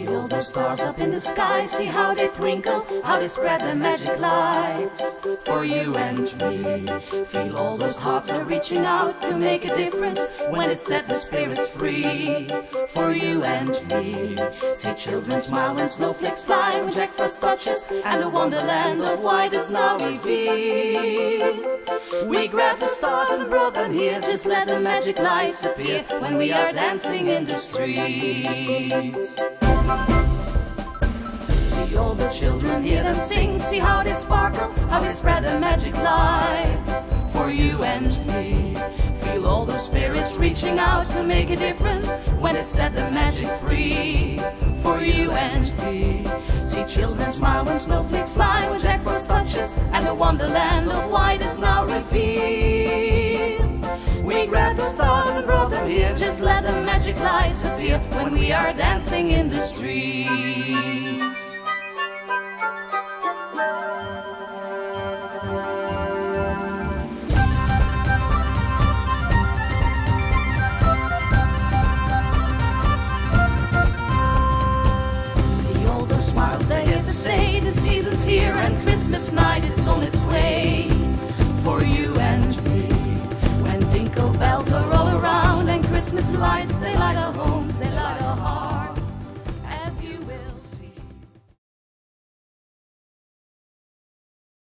See all those stars up in the sky, see how they twinkle, how they spread their magic lights for you and me. Feel all those hearts are reaching out to make a difference when it set the spirits free for you and me. See children smile when snowflakes fly, when Jack Frost touches and the wonderland of white is now revealed. We grabbed the stars and brought them here, just let the magic lights appear when we are dancing in the streets. See all the children, hear them sing, see how they sparkle, how they spread the magic lights for you and me. Feel all those spirits reaching out to make a difference when they set the magic free for you and me. See children smile when snowflakes fly, when Jack Frost touches and the wonderland of white is now revealed. We grabbed the stars and brought them here, just let the magic lights appear when we are dancing in the streets. Smiles they're here to say the season's here and Christmas night it's on its way for you and me. When tinkle bells are all around and Christmas lights they light our home,